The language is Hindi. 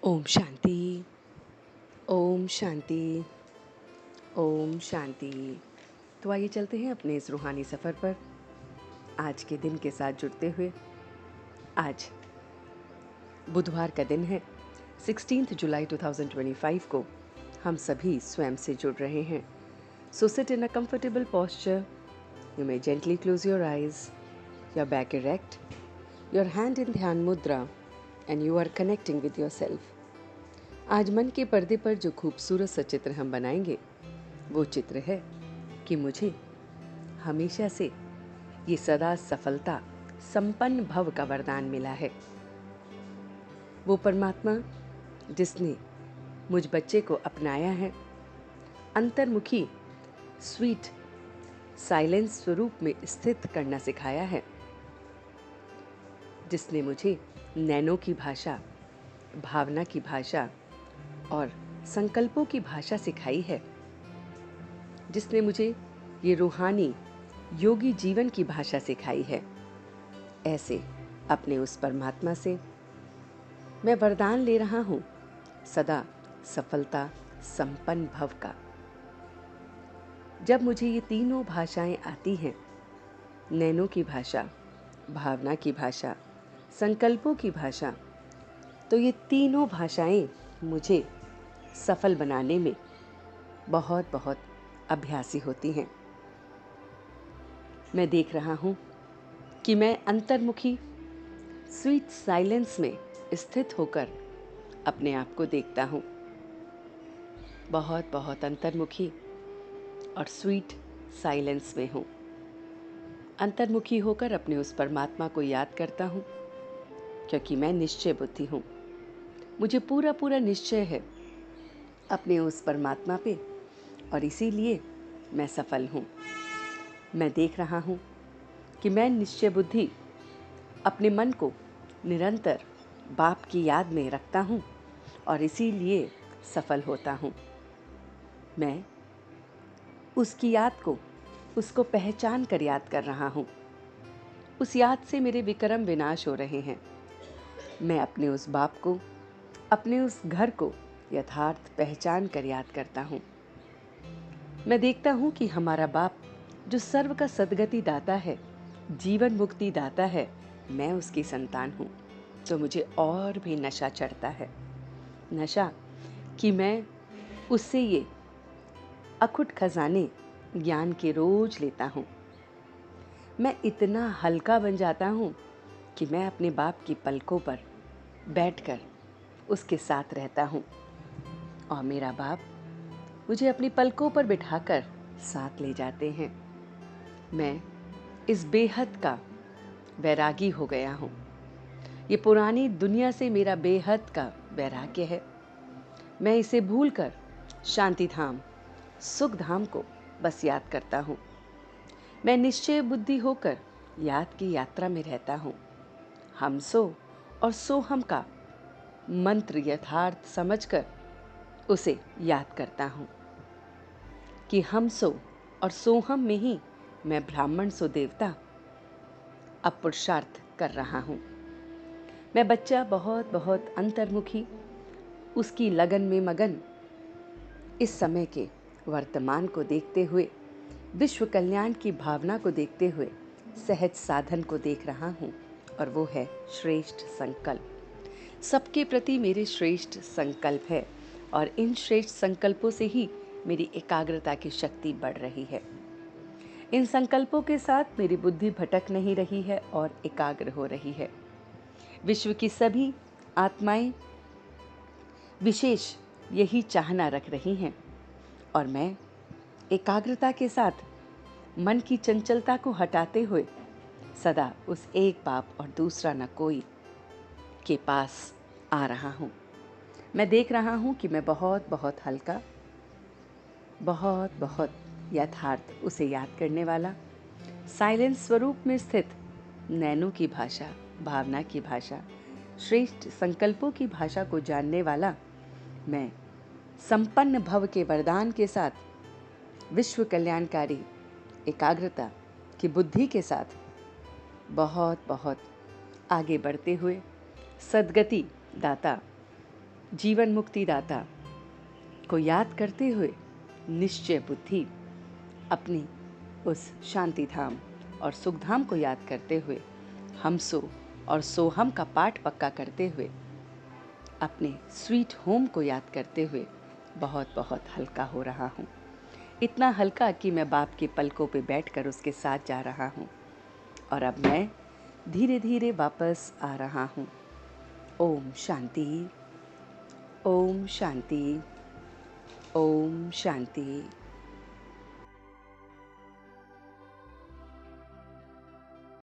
ओम शांति। ओम शांति। ओम शांति। तो आइए चलते हैं अपने इस रूहानी सफ़र पर आज के दिन के साथ जुड़ते हुए। आज बुधवार का दिन है, 16 जुलाई 2025 को हम सभी स्वयं से जुड़ रहे हैं। So sit in a comfortable posture. You may gently close your eyes, your back erect, your hand in dhyana mudra and you are connecting with your self. आज मन के पर्दे पर जो खूबसूरत सा चित्र हम बनाएंगे वो चित्र है कि मुझे हमेशा से ये सदा सफलता संपन्न भव का वरदान मिला है। वो परमात्मा जिसने मुझ बच्चे को अपनाया है, अंतर्मुखी स्वीट साइलेंस स्वरूप में स्थित करना सिखाया है, जिसने मुझे नैनो की भाषा, भावना की भाषा और संकल्पों की भाषा सिखाई है, जिसने मुझे ये रूहानी योगी जीवन की भाषा सिखाई है। ऐसे अपने उस परमात्मा से मैं वरदान ले रहा हूँ सदा सफलता संपन्न भव का। जब मुझे ये तीनों भाषाएं आती हैं, नैनो की भाषा, भावना की भाषा, संकल्पों की भाषा, तो ये तीनों भाषाएं मुझे सफल बनाने में बहुत बहुत अभ्यासी होती हैं। मैं देख रहा हूँ कि मैं अंतर्मुखी स्वीट साइलेंस में स्थित होकर अपने आप को देखता हूँ। बहुत बहुत अंतर्मुखी और स्वीट साइलेंस में हूँ। अंतर्मुखी होकर अपने उस परमात्मा को याद करता हूँ, क्योंकि मैं निश्चय बुद्धि हूँ। मुझे पूरा पूरा निश्चय है अपने उस परमात्मा पे, और इसीलिए मैं सफल हूँ। मैं देख रहा हूँ कि मैं निश्चय बुद्धि अपने मन को निरंतर बाप की याद में रखता हूँ और इसीलिए सफल होता हूँ। मैं उसकी याद को, उसको पहचान कर याद कर रहा हूँ। उस याद से मेरे विक्रम विनाश हो रहे हैं। मैं अपने उस बाप को, अपने उस घर को यथार्थ पहचान कर याद करता हूँ। मैं देखता हूँ कि हमारा बाप जो सर्व का सद्गति दाता है, जीवन मुक्ति दाता है, मैं उसकी संतान हूँ। तो मुझे और भी नशा चढ़ता है, नशा कि मैं उससे ये अखुट खजाने ज्ञान के रोज लेता हूँ। मैं इतना हल्का बन जाता हूँ कि मैं अपने बाप की पलकों पर बैठकर उसके साथ रहता हूँ और मेरा बाप मुझे अपनी पलकों पर बिठाकर साथ ले जाते हैं। मैं इस बेहद का वैरागी हो गया हूँ। ये पुरानी दुनिया से मेरा बेहद का वैराग्य है। मैं इसे भूलकर शांति धाम, सुख धाम को बस याद करता हूँ। मैं निश्चय बुद्धि होकर याद की यात्रा में रहता हूँ। हम सो और सो हम का मंत्र यथार्थ समझकर उसे याद करता हूँ कि हम सो और सोहम में ही मैं ब्राह्मण सो देवता अब पुरुषार्थ कर रहा हूँ। मैं बच्चा बहुत बहुत अंतर्मुखी, उसकी लगन में मगन, इस समय के वर्तमान को देखते हुए, विश्व कल्याण की भावना को देखते हुए सहज साधन को देख रहा हूँ, और वो है श्रेष्ठ संकल्प। सबके प्रति मेरे श्रेष्ठ संकल्प है और इन श्रेष्ठ संकल्पों से ही मेरी एकाग्रता की शक्ति बढ़ रही है। इन संकल्पों के साथ मेरी बुद्धि भटक नहीं रही है और एकाग्र हो रही है। विश्व की सभी आत्माएं विशेष यही चाहना रख रही हैं और मैं एकाग्रता के साथ मन की चंचलता को हटाते हुए सदा उस एक बाप और दूसरा न कोई के पास आ रहा हूँ। मैं देख रहा हूँ कि मैं बहुत बहुत हल्का, बहुत बहुत यथार्थ उसे याद करने वाला, साइलेंस स्वरूप में स्थित नैनो की भाषा, भावना की भाषा, श्रेष्ठ संकल्पों की भाषा को जानने वाला मैं संपन्न भव के वरदान के साथ विश्व कल्याणकारी एकाग्रता की बुद्धि के साथ बहुत बहुत आगे बढ़ते हुए सद्गति दाता जीवन मुक्ति दाता को याद करते हुए निश्चय बुद्धि अपनी उस शांति धाम और सुख धाम को याद करते हुए हम सो और सोहम का पाठ पक्का करते हुए अपने स्वीट होम को याद करते हुए बहुत बहुत हल्का हो रहा हूँ। इतना हल्का कि मैं बाप के पलकों पे बैठकर उसके साथ जा रहा हूँ और अब मैं धीरे धीरे वापस आ रहा हूँ। ओम शांति, ओम शांति, ओम शांति।